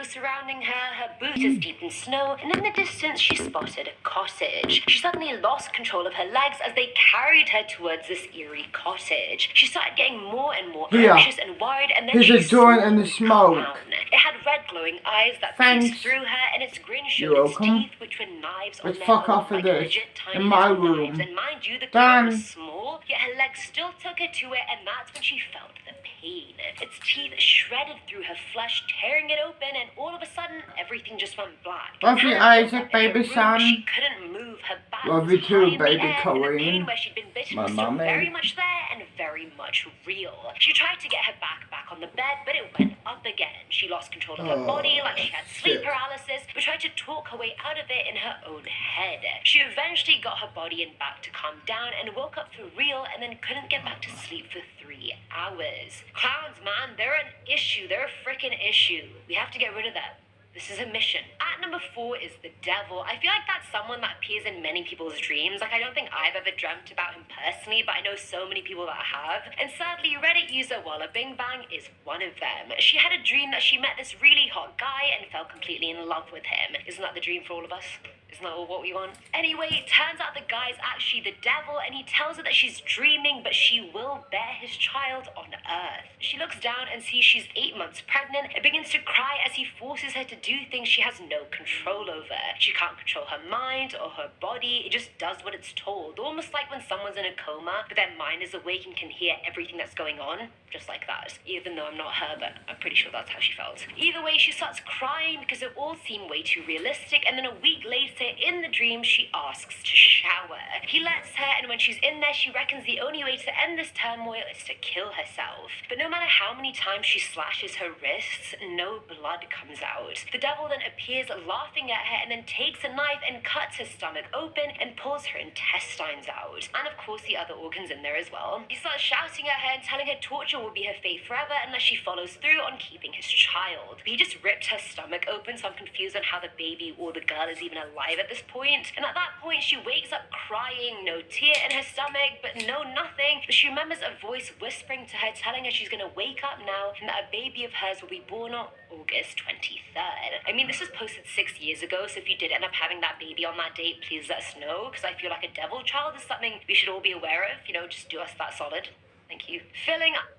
surrounding her boots is deep in snow, and in the distance she spotted a cottage. She suddenly lost control of her legs as they carried her towards this eerie cottage. She started getting more and more anxious and worried, and then she saw a joint in the smoke. It had red glowing eyes that pierced through her, and its grin showed its teeth, which were knives on their own, like legit tiny little knives. And mind you, the car was small, yet her legs still took her to it, and that's when she felt the pain. Its teeth shredded through her flesh, tearing it open, and all of a sudden, everything just went black. Isaac, baby son. She couldn't move. Her back Love you too, baby Corinne. Where she'd been bitten was still very much there and very much real. She tried to get her back on the bed, but it went up again. She lost control of her body, like she had sleep paralysis, but tried to talk her way out of it in her own head. She eventually got her body and back to calm down and woke up for real, and then couldn't get back to sleep for 3 hours. Clowns, man, they're an issue. They're a freaking issue. We have to get rid of them. This is a mission. At number 4 is the devil. I feel like that's someone that appears in many people's dreams. Like, I don't think I've ever dreamt about him personally, but I know so many people that have. And sadly, Reddit user Walla Bing Bang is one of them. She had a dream that she met this really hot guy and fell completely in love with him. Isn't that the dream for all of us? Isn't that all what we want? Anyway, it turns out the guy's actually the devil, and he tells her that she's dreaming, but she will bear his child on Earth. She looks down and sees she's 8 months pregnant and begins to cry as he forces her to do things she has no control over. She can't control her mind or her body. It just does what it's told. Almost like when someone's in a coma, but their mind is awake and can hear everything that's going on. Just like that. Even though I'm not her, but I'm pretty sure that's how she felt. Either way, she starts crying because it all seemed way too realistic, and then a week later, in the dream, she asks to shower. He lets her, and when she's in there, she reckons the only way to end this turmoil is to kill herself. But no matter how many times she slashes her wrists, no blood comes out. The devil then appears laughing at her and then takes a knife and cuts her stomach open and pulls her intestines out. And of course the other organs in there as well. He starts shouting at her and telling her torture will be her fate forever unless she follows through on keeping his child. But he just ripped her stomach open, so I'm confused on how the baby or the girl is even alive at this point. And at that point she wakes up crying, no tear in her stomach, but no nothing. But she remembers a voice whispering to her, telling her she's gonna wake up now and that a baby of hers will be born on August 23rd. I mean, this was posted 6 years ago, so if you did end up having that baby on that date, please let us know, because I feel like a devil child is something we should all be aware of. You know, just do us that solid. Thank you. Filling up.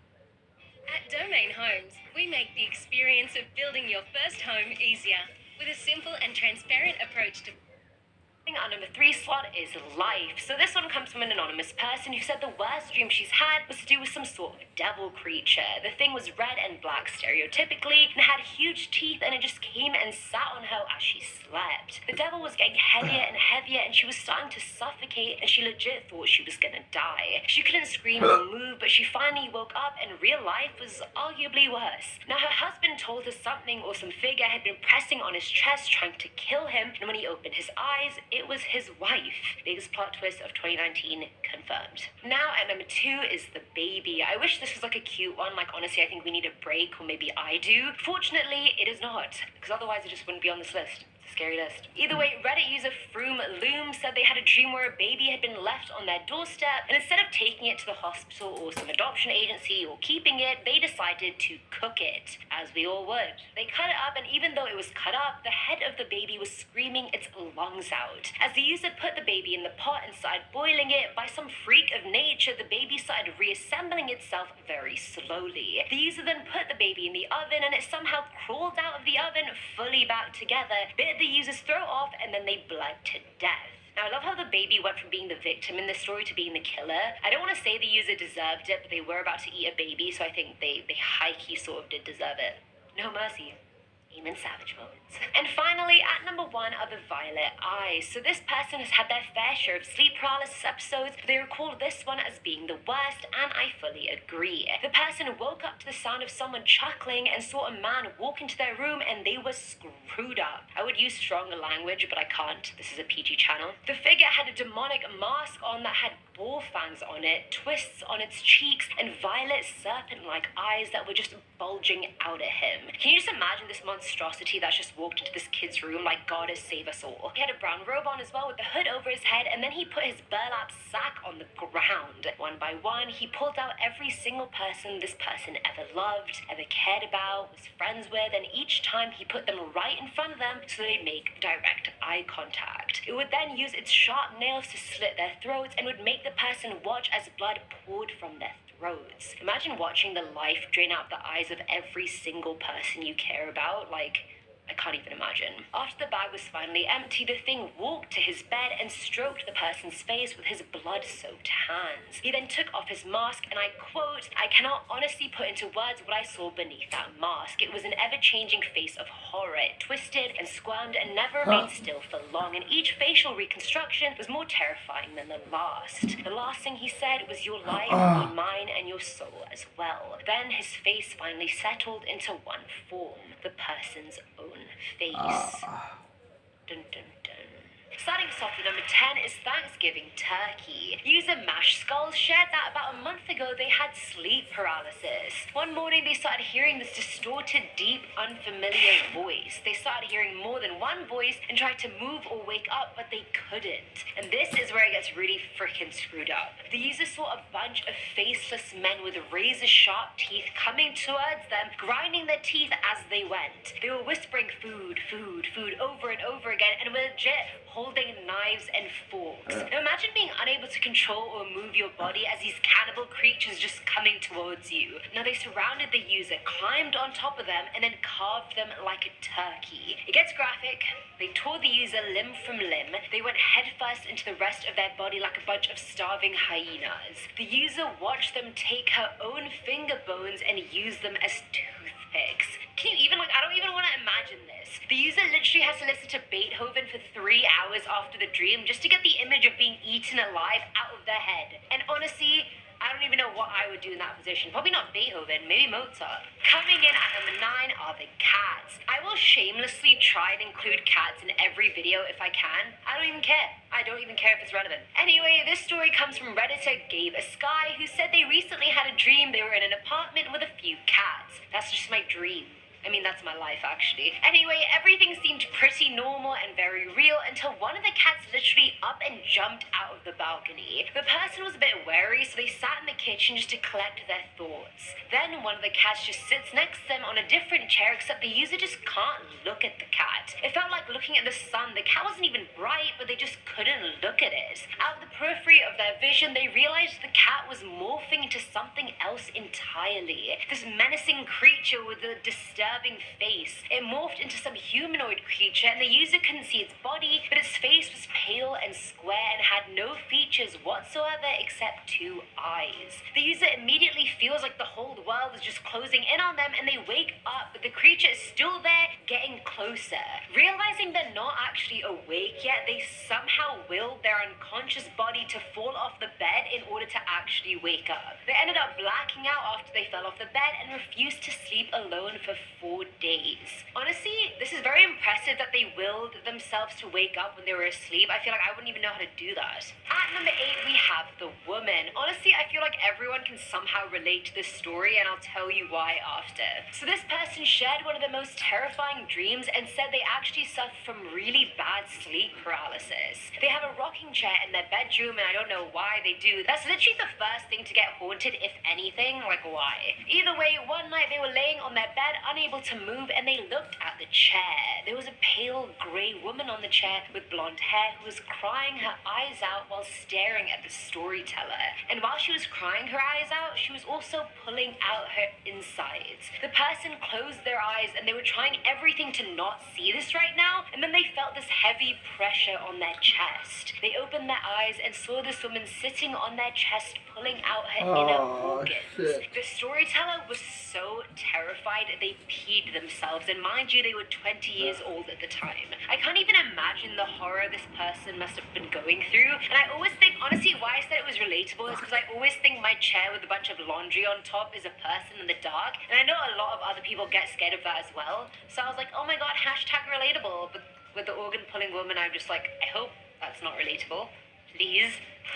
At Domain Homes, we make the experience of building your first home easier with a simple and transparent approach to. Our number 3 slot is life. So this one comes from an anonymous person who said the worst dream she's had was to do with some sort of devil creature. The thing was red and black stereotypically and had huge teeth, and it just came and sat on her as she slept. The devil was getting heavier and heavier, and she was starting to suffocate, and she legit thought she was gonna die. She couldn't scream or move, but she finally woke up, and real life was arguably worse. Now her husband told her something or some figure had been pressing on his chest trying to kill him, and when he opened his eyes, it was his wife. Biggest plot twist of 2019 confirmed. Now at number 2 is the baby. I wish this was like a cute one. Like, honestly, I think we need a break, or maybe I do. Fortunately, it is not, because otherwise it just wouldn't be on this list. Scary list. Either way, Reddit user Froom Loom said they had a dream where a baby had been left on their doorstep, and instead of taking it to the hospital or some adoption agency or keeping it, they decided to cook it, as we all would. They cut it up, and even though it was cut up, the head of the baby was screaming its lungs out. As the user put the baby in the pot and started boiling it, by some freak of nature, the baby started reassembling itself very slowly. The user then put the baby in the oven, and it somehow crawled out of the oven fully back together, bit the user's throat off, and then they bled to death. Now, I love how the baby went from being the victim in this story to being the killer. I don't want to say the user deserved it, but they were about to eat a baby, so I think they high-key sort of did deserve it. No mercy. Amen, savage moments. And finally, at number 1 are the violet eyes. So this person has had their fair share of sleep paralysis episodes, but they recall this one as being the worst, and I fully agree. The person woke up to the sound of someone chuckling and saw a man walk into their room, and they were screwed up. I would use stronger language, but I can't. This is a PG channel. The figure had a demonic mask on that had boar fangs on it, twists on its cheeks, and violet serpent-like eyes that were just bulging out at him. Can you just imagine this monstrosity that's just walked into this kid's room like God has saved us all? He had a brown robe on as well with the hood over his head, and then he put his burlap sack on the ground. One by one, he pulled out every single person this person ever loved, ever cared about, was friends with, and each time he put them right in front of them so they'd make direct eye contact. It would then use its sharp nails to slit their throats and would make the person watch as blood poured from their throats. Imagine watching the life drain out the eyes of every single person you care about. Like, I can't even imagine. After the bag was finally empty, the thing walked to his bed and stroked the person's face with his blood-soaked hands. He then took off his mask, and I quote, "I cannot honestly put into words what I saw beneath that mask. It was an ever-changing face of horror. It twisted and squirmed and never remained still for long, and each facial reconstruction was more terrifying than the last. The last thing he said was your life, mine, and your soul as well." Then his face finally settled into one form, the person's own face. Dun dun dun. Starting us off with number 10 is Thanksgiving turkey. User Mash Skulls shared that about a month ago they had sleep paralysis. One morning they started hearing this distorted, deep, unfamiliar voice. They started hearing more than one voice and tried to move or wake up, but they couldn't. And this is where it gets really freaking screwed up. The user saw a bunch of faceless men with razor-sharp teeth coming towards them, grinding their teeth as they went. They were whispering food, food, food over and over again, and were legit holding knives and forks. Now imagine being unable to control or move your body as these cannibal creatures just coming towards you. Now they surrounded the user, climbed on top of them, and then carved them like a turkey. It gets graphic. They tore the user limb from limb. They went headfirst into the rest of their body like a bunch of starving hyenas. The user watched them take her own finger bones and use them as toothpicks. Can you even, I don't even want to imagine this. The user literally has to listen to Beethoven for 3 hours after the dream just to get the image of being eaten alive out of their head. And honestly, I don't even know what I would do in that position. Probably not Beethoven, maybe Mozart. Coming in at number 9 are the cats. I will shamelessly try and include cats in every video if I can. I don't even care. I don't even care if it's relevant. Anyway, this story comes from Redditor Gave a Sky, who said they recently had a dream they were in an apartment with a few cats. That's just my dream. I mean, that's my life, actually. Anyway, everything seemed pretty normal and very real until one of the cats literally up and jumped out of the balcony. The person was a bit wary, so they sat in the kitchen just to collect their thoughts. Then one of the cats just sits next to them on a different chair, except the user just can't look at the cat. It felt like looking at the sun. The cat wasn't even bright, but they just couldn't look at it. Out of the periphery of their vision, they realized the cat was morphing into something else entirely. This menacing creature with a disturbing face. It morphed into some humanoid creature, and the user couldn't see its body, but its face was pale and square and had no features whatsoever except 2 eyes. The user immediately feels like the whole world is just closing in on them, and they wake up, but the creature is still there, getting closer. Realizing they're not actually awake yet, they somehow willed their unconscious body to fall off the bed in order to actually wake up. They ended up blacking out after they fell off the bed and refused to sleep alone for 4 days. Honestly, this is very impressive that they willed themselves to wake up when they were asleep. I feel like I wouldn't even know how to do that. At number 8, we have the woman. Honestly, I feel like everyone can somehow relate to this story, and I'll tell you why after. So this person shared one of the most terrifying dreams and said they actually suffer from really bad sleep paralysis. They have a rocking chair in their bedroom, and I don't know why they do. That's literally the first thing to get haunted, if anything. Like, why? Either way, one night they were laying on their bed, unable to move, and they looked at the chair. There was a pale grey woman on the chair with blonde hair who was crying her eyes out while staring at the storyteller. And while she was crying her eyes out, she was also pulling out her insides. The person closed their eyes, and they were trying everything to not see this right now, and then they felt this heavy pressure on their chest. They opened their eyes and saw this woman sitting on their chest, pulling out her inner organs. Shit. The storyteller was so terrified they peed themselves, and mind you, they were 20 years old at the time. I can't even imagine the horror this person must have been going through, and I always think, honestly, why I said it was relatable is because I always think my chair with a bunch of laundry on top is a person in the dark, and I know a lot of other people get scared of that as well, so I was like, oh my god, hashtag relatable, but with the organ pulling woman, I'm just like, I hope that's not relatable. Please.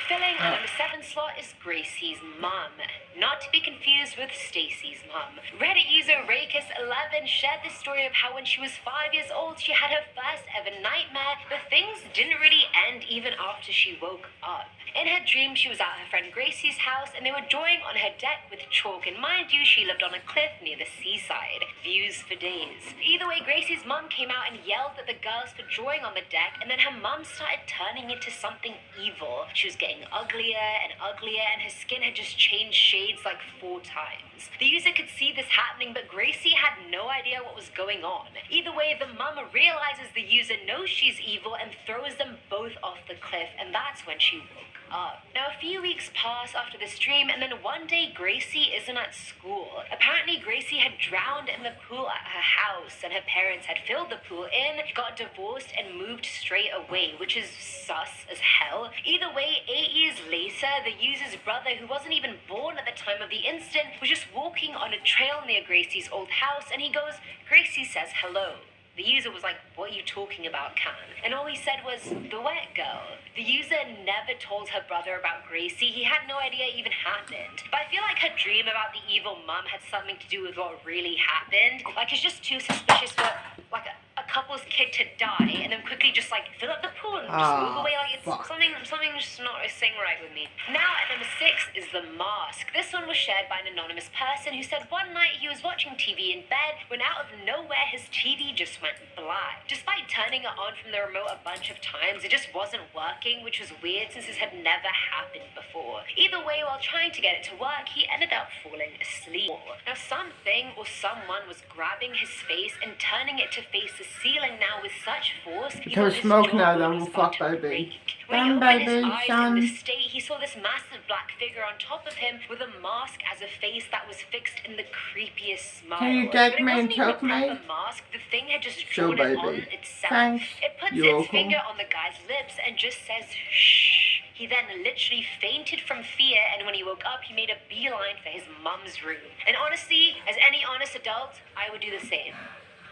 Filling our number 7 slot is Gracie's mum, not to be confused with Stacy's mum. Reddit user Rakis11 shared the story of how when she was 5 years old, she had her first ever nightmare, but things didn't really end even after she woke up. In her dream, she was at her friend Gracie's house and they were drawing on her deck with chalk, and mind you, she lived on a cliff near the seaside. Views for days. Either way, Gracie's mum came out and yelled at the girls for drawing on the deck, and then her mum started turning into something evil. She was getting uglier and uglier, and her skin had just changed shades like 4 times. The user could see this happening, but Gracie had no idea what was going on. Either way, the mum realizes the user knows she's evil and throws them both off the cliff, and that's when she woke up. Now, a few weeks pass after this dream, and then one day Gracie isn't at school. Apparently, Gracie had drowned in the pool at her house, and her parents had filled the pool in, got divorced, and moved straight away, which is sus as hell. Either way, 8 years later, the user's brother, who wasn't even born at the time of the incident, was just walking on a trail near Gracie's old house, and he goes, "Gracie says hello." The user was like, "What are you talking about, Can?" And all he said was, "The wet girl." The user never told her brother about Gracie. He had no idea it even happened. But I feel like her dream about the evil mum had something to do with what really happened. Like, it's just too suspicious for, like, a couple's kid to die and then quickly just, like, fill up the pool and just move away. Like, it's something just not singing right with me. Now, at number 6 is The Mask. This one was shared by an anonymous person who said one night he was watching TV in bed when out of nowhere his TV just went black. Despite turning it on from the remote a bunch of times, it just wasn't working, which was weird since this had never happened before. Either way, while trying to get it to work, he ended up falling asleep. Now, something or someone was grabbing his face and turning it to face the ceiling now with such force. Can we smoke now then? We'll fuck, baby. When he opened his eyes in this state, he saw this massive black figure on top of him with a mask as a face that was fixed in the creepiest smile. Can you get me and choke choke me? Mask. The thing had just drawn it on itself. Thanks. It puts You're its finger on the guy's lips and just says, "Shh." He then literally fainted from fear, and when he woke up, he made a beeline for his mum's room. And honestly, as any honest adult, I would do the same.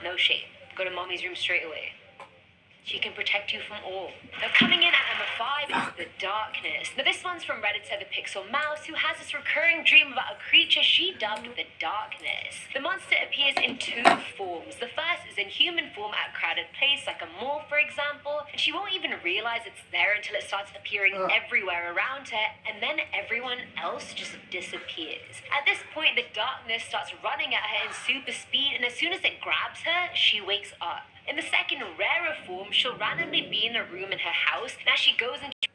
No shame. Go to mommy's room straight away. She can protect you from all. Now, coming in at number 5 is The Darkness. Now, this one's from Redditor The Pixel Mouse, who has this recurring dream about a creature she dubbed The Darkness. The monster appears in 2 forms. The first is in human form at a crowded place, like a mall, for example, and she won't even realize it's there until it starts appearing everywhere around her, and then everyone else just disappears. At this point, The Darkness starts running at her in super speed, and as soon as it grabs her, she wakes up. In the second, rarer form, she'll randomly be in a room in her house, and as she goes into...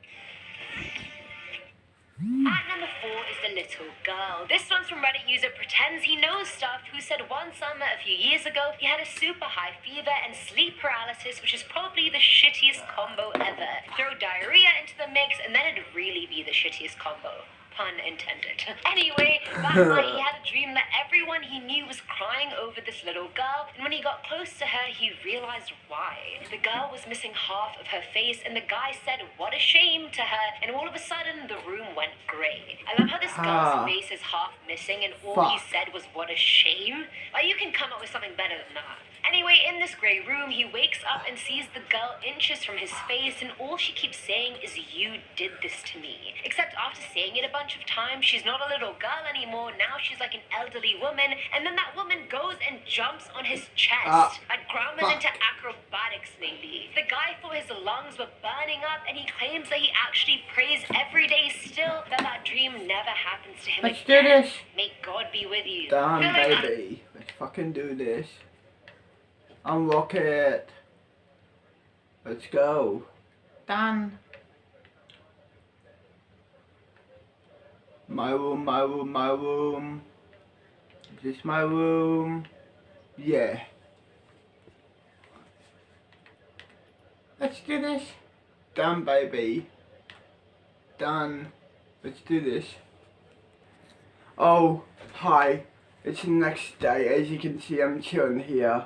At number 4 is The Little Girl. This one's from Reddit user Pretends He Knows Stuff, who said one summer a few years ago, he had a super high fever and sleep paralysis, which is probably the shittiest combo ever. Throw diarrhea into the mix, and then it'd really be the shittiest combo. Pun intended. Anyway, that night he had a dream that everyone he knew was crying over this little girl, and when he got close to her, he realized why. The girl was missing half of her face, and the guy said, "What a shame," to her, and all of a sudden, the room went grey. I love how this girl's face is half missing, and all he said was, "What a shame." Like, you can come up with something better than that. Anyway, in this grey room, he wakes up and sees the girl inches from his face, and all she keeps saying is, "You did this to me." Except after saying it a bunch of times, she's not a little girl anymore. Now she's like an elderly woman, and then that woman goes and jumps on his chest. Like Grandma's into acrobatics lately. The guy thought his lungs were burning up, and he claims that he actually prays every day still that dream never happens to him Let's again. do this. May God be with you. Damn, baby. Let's fucking do this. Unlock it. Let's go. Done. My room, my room, my room. Is this my room? Yeah. Let's do this. Done, baby. Done. Let's do this. Oh, hi. It's the next day. As you can see, I'm chilling here.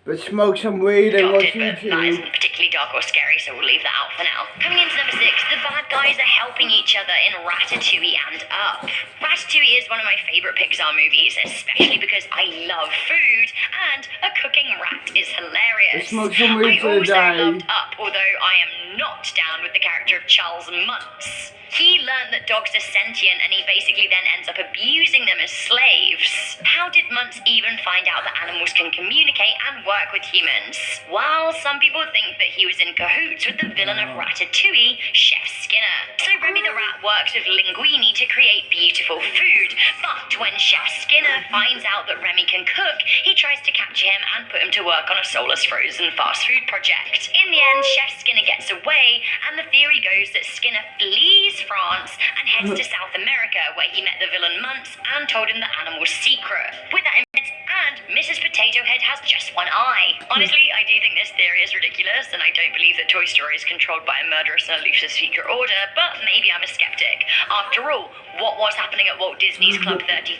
But smoke some weed and watch YouTube. That isn't particularly dark or scary, so we'll leave that out for now. Coming into number 6, the bad guys are helping each other in Ratatouille and Up. Ratatouille is one of my favourite Pixar movies, especially because I love food, and a cooking rat is hilarious. I also loved Up, although I am not down with the character of Charles Muntz. He learned that dogs are sentient, and he basically then ends up abusing them as slaves. How did Muntz even find out that animals can communicate and work with humans? Well, some people think that he was in cahoots with the villain of Ratatouille, Chef Skinner. So Remy the rat works with Linguini to create beautiful food, but when Chef Skinner finds out that Remy can cook, he tries to capture him and put him to work on a soulless frozen fast food project. In the end, Chef Skinner gets away, and the theory goes that Skinner flees France and heads to South America, where he met the villain Muntz and told him the animal's secret. With that in mind, and Mrs. Potato Head has just one eye. Honestly, I do think this theory is ridiculous, and I don't believe that Toy Story is controlled by a murderous and elusive secret order, but maybe I'm a skeptic. After all, what was happening at Walt Disney's Club 33?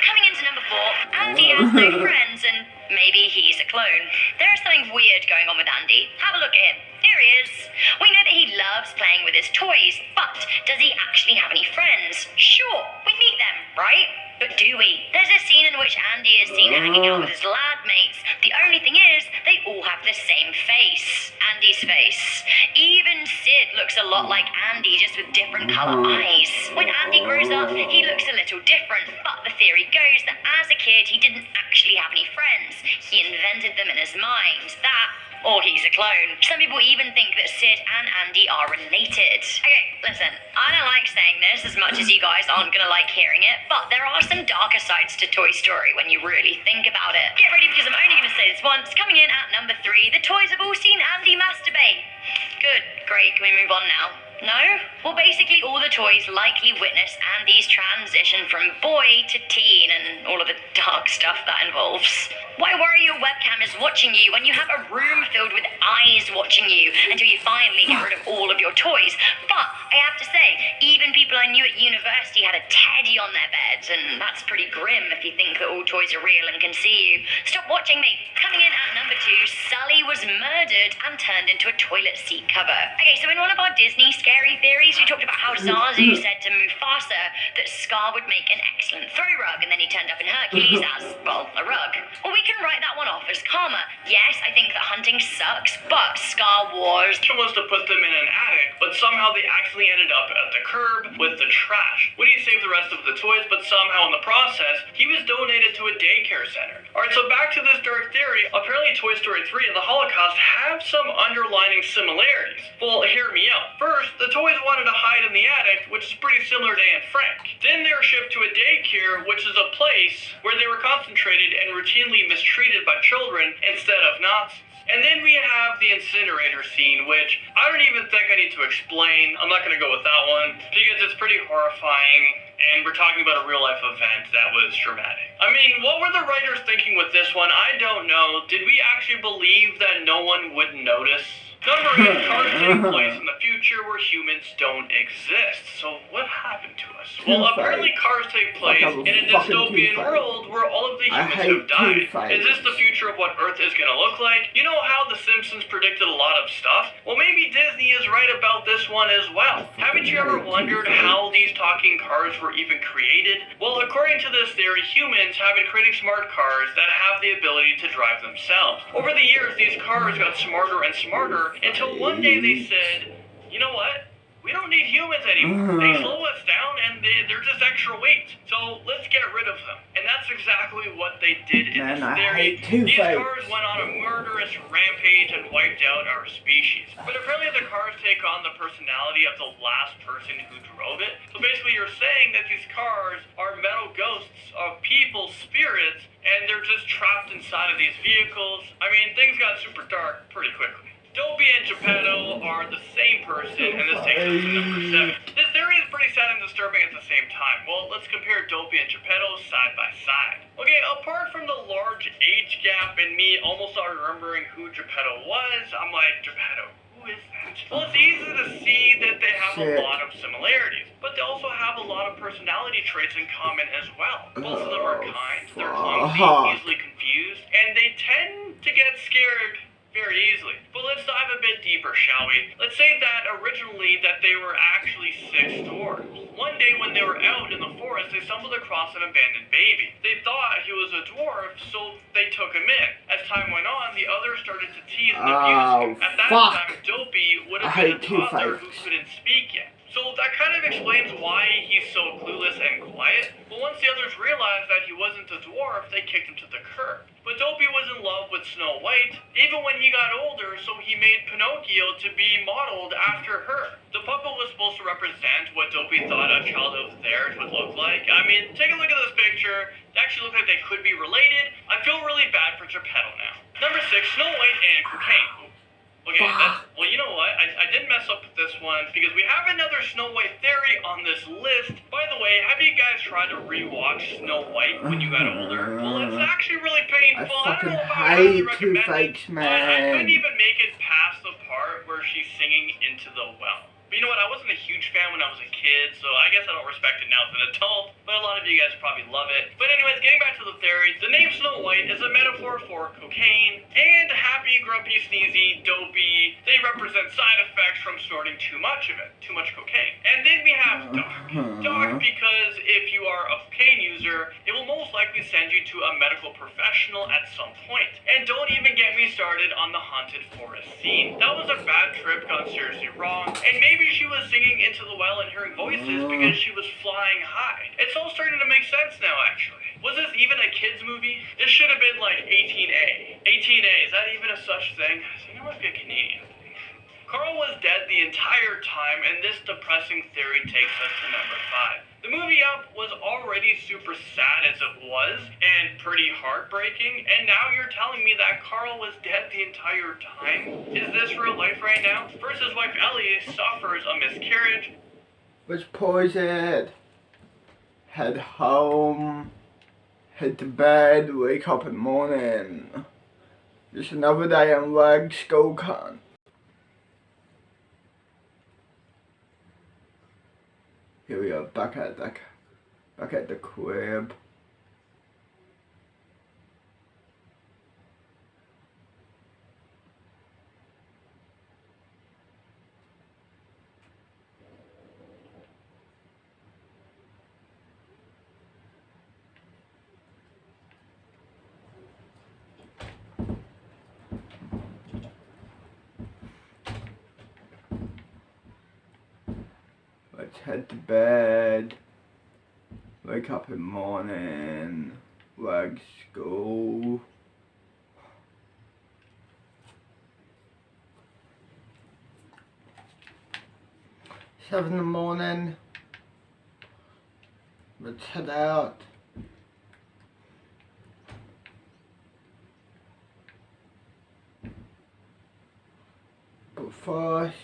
Coming into number 4, Andy has no friends, and maybe he's a clone. There is something weird going on with Andy. Have a look at him. Here he is. We know that he loves playing with his toys, but does he actually have any friends? Sure, we meet them, right? But do we? There's a scene in which Andy is seen hanging out with his lad mates. The only thing is, they all have the same face. Andy's face. Even Sid looks a lot like Andy, just with different colour eyes. When Andy grows up, he looks a little different, but the theory goes that as a kid, he didn't actually have any friends. He invented them in his mind. That, or he's a clone. Some people even think that Sid and Andy are related. Okay, listen, I don't like saying this as much as you guys aren't gonna like hearing it, but there are some darker sides to Toy Story when you really think about it. Get ready, because I'm only gonna say this once. Coming in at number 3, the toys have all seen Andy masturbate. Good, great, can we move on now? No? Well, basically all the toys likely witness Andy's transition from boy to teen and all of the dark stuff that involves. Why worry your webcam is watching you when you have a room filled with eyes watching you until you finally get rid of all of your toys? But I have to say, even people I knew at university had a teddy on their beds, and that's pretty grim if you think that all toys are real and can see you. Stop watching me. Coming in at number 2, Sully was murdered and turned into a toilet seat cover. Okay, so in one of our Disney scary theories, we talked about how Zazu said to Mufasa that Scar would make an excellent throw rug, and then he turned up in Hercules as, well, a rug. Well, we can write that one off as karma. Yes, I think that hunting sucks, but Scar was to put them in an attic, but somehow they actually ended up at the curb with the trash. Woody saved the rest of the toys, but somehow in the process, he was donated to a daycare center. Alright, so back to this dark theory. Apparently Toy Story 3 and the Holocaust have some underlining similarities. Well, hear me out. First, the toys wanted to hide in the attic, which is pretty similar to Anne Frank. Then they were shipped to a daycare, which is a place where they were concentrated and routinely mistreated by children instead of Nazis. And then we have the incinerator scene, which I don't even think I need to explain. I'm not going to go with that one, because it's pretty horrifying, and we're talking about a real-life event that was dramatic. I mean, what were the writers thinking with this one? I don't know. Did we actually believe that no one would notice? Number 8, cars take place in the future where humans don't exist. So what happened to us? Well, apparently cars take place in a dystopian world where all of the humans have died. Is this the future of what Earth is going to look like? You know how The Simpsons predicted a lot of stuff? Well, maybe Disney is right about this one as well. Haven't you ever wondered how these talking cars were even created? Well, according to this theory, humans have been creating smart cars that have the ability to drive themselves. Over the years, these cars got smarter and smarter, until one day they said, you know what? We don't need humans anymore. They slow us down and they're just extra weight. So let's get rid of them. And that's exactly what they did in this theory. These cars went on a murderous rampage and wiped out our species. But apparently the cars take on the personality of the last person who drove it. So basically you're saying that these cars are metal ghosts of people's spirits, and they're just trapped inside of these vehicles. I mean, things got super dark pretty quickly. Dopey and Geppetto are the same person, and this takes us to number 7. This theory is pretty sad and disturbing at the same time. Well, let's compare Dopey and Geppetto side by side. Okay, apart from the large age gap and me almost not remembering who Geppetto was, I'm like, Geppetto, who is that? Well, it's easy to see that they have a lot of similarities, but they also have a lot of personality traits in common as well. Both of them are kind, they're clumsy, easily confused, and they tend to get scared very easily. But let's dive a bit deeper, shall we? Let's say that originally that they were actually 6 dwarves. One day when they were out in the forest, they stumbled across an abandoned baby. They thought he was a dwarf, so they took him in. As time went on, the others started to tease and abuse him. At that time, Dopey would have been a toddler who couldn't speak yet. So that kind of explains why he's so clueless and quiet. But once the others realized that he wasn't a dwarf, they kicked him to the curb. But Dopey was in love with Snow White, even when he got older, so he made Pinocchio to be modeled after her. The puppet was supposed to represent what Dopey thought a child of theirs would look like. I mean, take a look at this picture. They actually look like they could be related. I feel really bad for Geppetto now. Number 6, Snow White and cocaine. Okay, well, you know what? I did mess up with this one because we have another Snow White theory on this list. By the way, have you guys tried to rewatch Snow White when you got older? Well, it's actually really painful. I don't know if I would highly recommend it, but I couldn't even make it past the part where she's singing Into the Well. But you know what? I wasn't a huge fan when I was a kid, so I guess I don't respect it now as an adult. But a lot of you guys probably love it. But anyways, getting back to the theory, the name Snow White is a metaphor for cocaine, and happy, grumpy, sneezy, dopey. They represent side effects from snorting too much of it, too much cocaine. And then we have Doc. Doc because if you are a cocaine user, it will most likely send you to a medical professional at some point. And don't even get me started on the haunted forest scene. That was a bad trip gone seriously wrong, and maybe she was singing Into the Well and hearing voices because she was flying high. It's all starting to make sense now, actually. Was this even a kids movie? This should have been like 18A. 18A, is that even a such thing? I think it must be a Canadian thing. Carl was dead the entire time, and this depressing theory takes us to number 5. The movie Up was already super sad as it was, and pretty heartbreaking, and now you're telling me that Carl was dead the entire time? Is this real life right now? First, his wife Ellie suffers a miscarriage. Was poisoned. Head home. Head to bed. Wake up in the morning. Just another day on Rag Skull Con. Here we are, back at the crib. Let's head to bed. Wake up in the morning. Rag school. Seven in the morning. Let's head out. But first,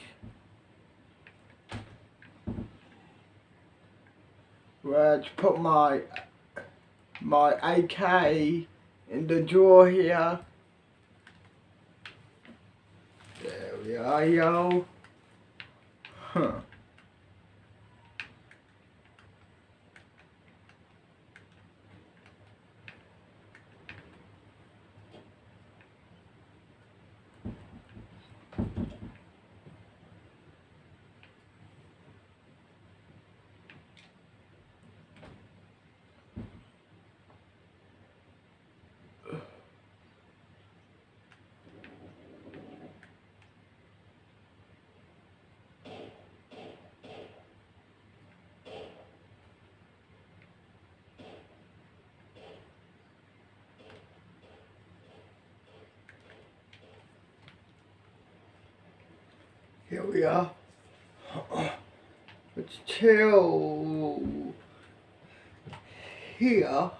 let's put my AK in the drawer here. There we are, yo. Huh. Here we are. Let's chill here.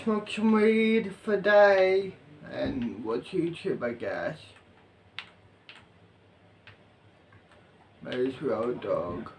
Smoke some weed for a day and watch YouTube, I guess. May as well, dog.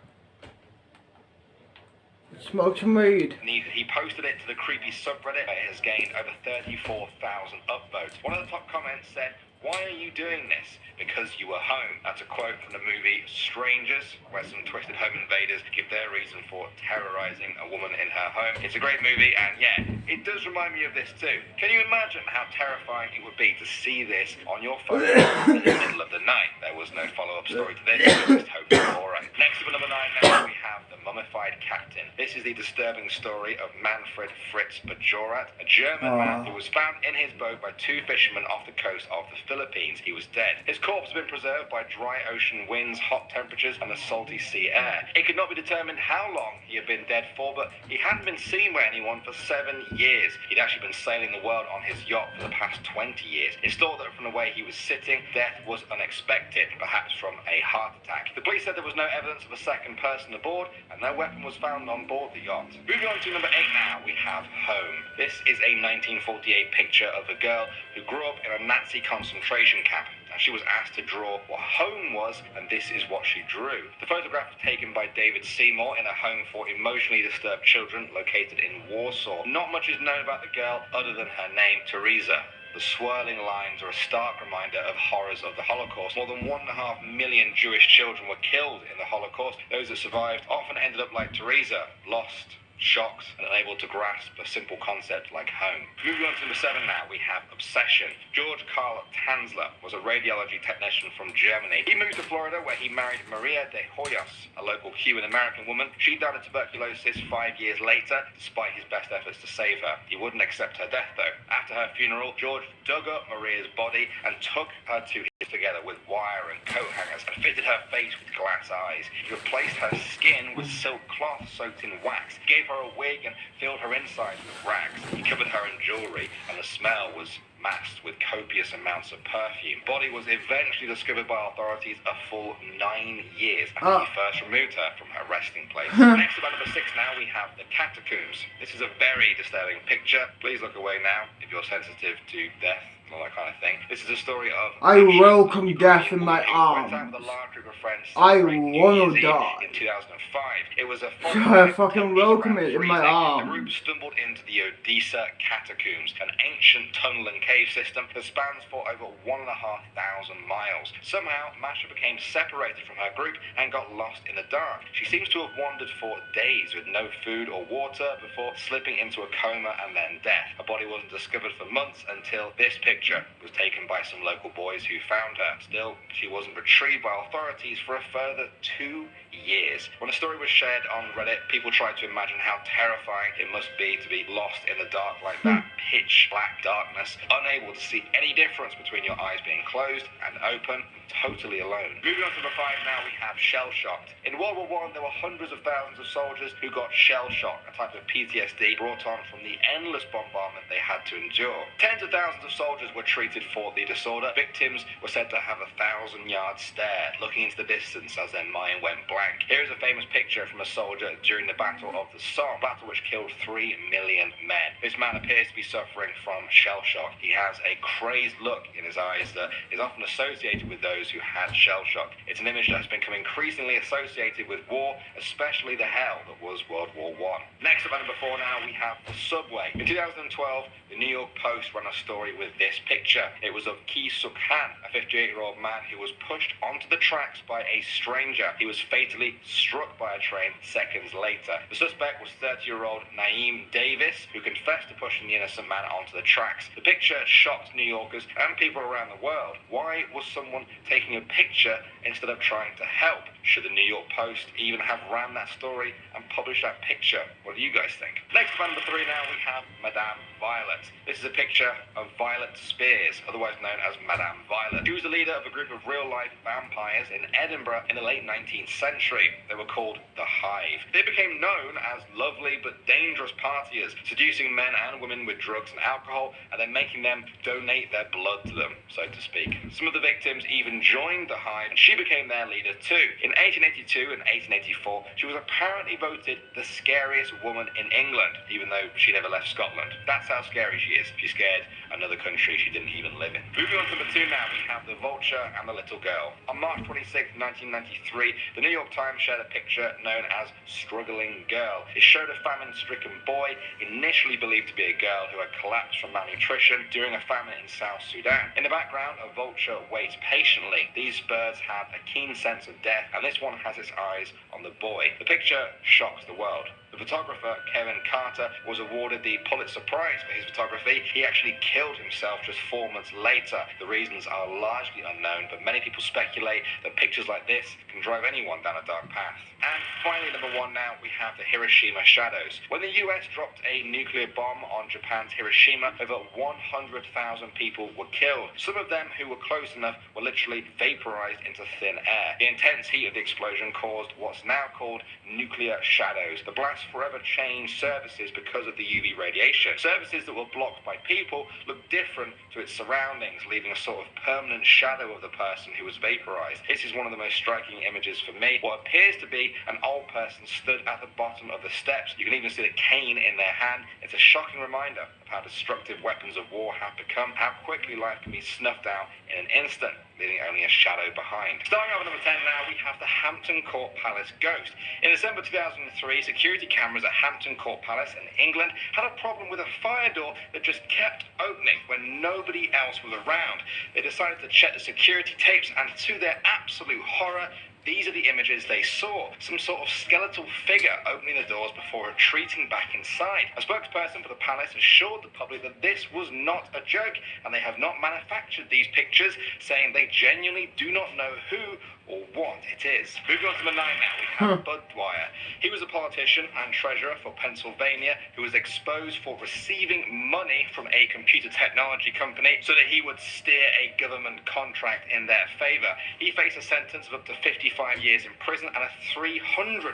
Smoke some weed. He posted it to the creepy subreddit. It has gained over 34,000 upvotes. One of the top comments said, Why are you doing this? Because you were home. That's a quote from the movie Strangers, where some twisted home invaders give their reason for terrorizing a woman in her home. It's a great movie, and yeah, it does remind me of this too. Can you imagine how terrifying it would be to see this on your phone in the middle of the night? There was no follow-up story to this, I just hope you're alright. Next up at number 9 now, we have The Mummified Captain. This is the disturbing story of Manfred Fritz Bajorat, a German man who was found in his boat by 2 fishermen off the coast of the Philippines. He was dead. His corpse has been preserved by dry ocean winds, hot temperatures, and the salty sea air. It could not be determined how long he had been dead for, but he hadn't been seen by anyone for 7 years. He'd actually been sailing the world on his yacht for the past 20 years. It's thought that from the way he was sitting, death was unexpected, perhaps from a heart attack. The police said there was no evidence of a second person aboard, and no weapon was found on board the yacht. Moving on to number 8 now, we have Home. This is a 1948 picture of a girl who grew up in a Nazi concentration camp. She was asked to draw what home was, and this is what she drew. The photograph was taken by David Seymour in a home for emotionally disturbed children located in Warsaw. Not much is known about the girl other than her name, Teresa. The swirling lines are a stark reminder of horrors of the Holocaust. More than 1.5 million Jewish children were killed in the Holocaust. Those that survived often ended up like Teresa, lost, shocked, and unable to grasp a simple concept like home. Moving on to number 7 now, we have Obsession. George Karl Tanzler was a radiology technician from Germany. He moved to Florida where he married Maria de Hoyos, a local Cuban-American woman. She died of tuberculosis 5 years later, despite his best efforts to save her. He wouldn't accept her death though. After her funeral, George dug up Maria's body and took her to his together with wire and coat hangers and fitted her face with glass eyes. He replaced her skin with silk cloth soaked in wax, gave her a wig and filled her insides with rags. He covered her in jewelry, and the smell was masked with copious amounts of perfume. Body was eventually discovered by authorities a full 9 years after he first removed her from her resting place. Next, about number 6 now, we have the Catacombs. This is a very disturbing picture. Please look away now if you're sensitive to death, all that kind of thing. This is a story of I welcome death in my arms. I wanna die. In 2005, it was a I fucking welcome it in my arms. The group stumbled into the Odessa Catacombs, an ancient tunnel and cave system that spans for over 1,500 miles. Somehow, Masha became separated from her group and got lost in the dark. She seems to have wandered for days with no food or water before slipping into a coma and then death. Her body wasn't discovered for months until this picture was taken by some local boys who found her. Still, she wasn't retrieved by authorities for a further 2 years. When the story was shared on Reddit, people tried to imagine how terrifying it must be to be lost in the dark like that. Pitch black darkness, unable to see any difference between your eyes being closed and open, totally alone. Moving on to number 5 now, we have shell-shocked. In World War I, there were hundreds of thousands of soldiers who got shell-shocked, a type of PTSD brought on from the endless bombardment they had to endure. Tens of thousands of soldiers were treated for the disorder. Victims were said to have a 1,000-yard stare, looking into the distance as their mind went blank. Here is a famous picture from a soldier during the Battle of the Somme, battle which killed 3 million men. This man appears to be suffering from shell-shock. He has a crazed look in his eyes that is often associated with those who had shell shock. It's an image that has become increasingly associated with war, especially the hell that was World War I. Next up at number 4 now, we have the subway. In 2012, the New York Post ran a story with this picture. It was of Ki Suk Han, a 58-year-old man who was pushed onto the tracks by a stranger. He was fatally struck by a train seconds later. The suspect was 30-year-old Naeem Davis, who confessed to pushing the innocent man onto the tracks. The picture shocked New Yorkers and people around the world. Why was someone taking a picture instead of trying to help? Should the New York Post even have ran that story and published that picture? What do you guys think? Next up, number 3 now, we have Madame Violet. This is a picture of Violet Spears, otherwise known as Madame Violet. She was the leader of a group of real-life vampires in Edinburgh in the late 19th century. They were called the Hive. They became known as lovely but dangerous partiers, seducing men and women with drugs and alcohol, and then making them donate their blood to them, so to speak. Some of the victims even joined the Hive, and she became their leader too. In 1882 and 1884, she was apparently voted the scariest woman in England, even though she never left Scotland. That's how scary she is. She scared another country she didn't even live in. Moving on to number 2 now, we have The Vulture and the Little Girl. On March 26, 1993, the New York Times shared a picture known as Struggling Girl. It showed a famine-stricken boy, initially believed to be a girl, who had collapsed from malnutrition during a famine in South Sudan. In the background, a vulture waits patiently. These birds have a keen sense of death, and this one has its eyes on the boy. The picture shocks the world. The photographer, Kevin Carter, was awarded the Pulitzer Prize for his photography. He actually killed himself just 4 months later. The reasons are largely unknown, but many people speculate that pictures like this can drive anyone down a dark path. And finally, number 1 now, we have the Hiroshima Shadows. When the US dropped a nuclear bomb on Japan's Hiroshima, over 100,000 people were killed. Some of them who were close enough were literally vaporized into thin air. The intense heat of the explosion caused what's now called nuclear shadows. The blast forever changed services because of the UV radiation. Services that were blocked by people looked different to its surroundings, leaving a sort of permanent shadow of the person who was vaporized. This is one of the most striking images for me. What appears to be an old person stood at the bottom of the steps. You can even see the cane in their hand. It's a shocking reminder of how destructive weapons of war have become, how quickly life can be snuffed out in an instant, leaving only a shadow behind. Starting off at number 10 now, we have the Hampton Court Palace ghost. In December 2003, security cameras at Hampton Court Palace in England had a problem with a fire door that just kept opening when nobody else was around. They decided to check the security tapes, and to their absolute horror, these are the images they saw. Some sort of skeletal figure opening the doors before retreating back inside. A spokesperson for the palace assured the public that this was not a joke, and they have not manufactured these pictures, saying they genuinely do not know who or what it is. Moving on to number 9 now, we have Bud Dwyer. He was a politician and treasurer for Pennsylvania who was exposed for receiving money from a computer technology company so that he would steer a government contract in their favor. He faced a sentence of up to 55 years in prison and a $300,000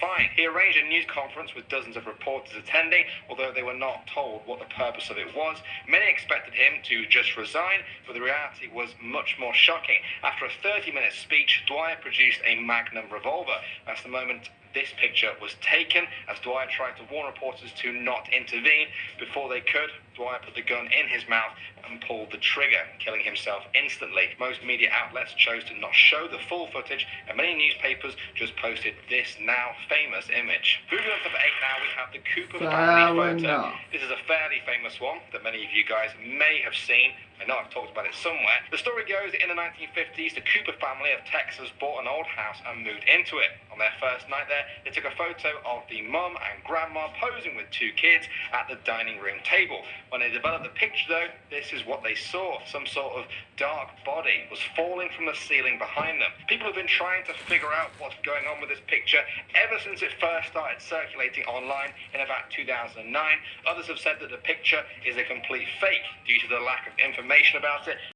fine. He arranged a news conference with dozens of reporters attending, although they were not told what the purpose of it was. Many expected him to just resign, but the reality was much more shocking. After a 30-minute speech, Dwyer produced a Magnum revolver. That's the moment this picture was taken, as Dwyer tried to warn reporters to not intervene. Before they could, Dwyer put the gun in his mouth and pulled the trigger, killing himself instantly. Most media outlets chose to not show the full footage, and many newspapers just posted this now famous image. Moving on to number 8 now, we have the Cooper family photo. This is a fairly famous one that many of you guys may have seen. I know I've talked about it somewhere. The story goes that in the 1950s, the Cooper family of Texas bought an old house and moved into it. On their first night there, they took a photo of the mum and grandma posing with 2 kids at the dining room table. When they developed the picture though, this is what they saw. Some sort of dark body was falling from the ceiling behind them. People have been trying to figure out what's going on with this picture ever since it first started circulating online in about 2009. Others have said that the picture is a complete fake due to the lack of information about it.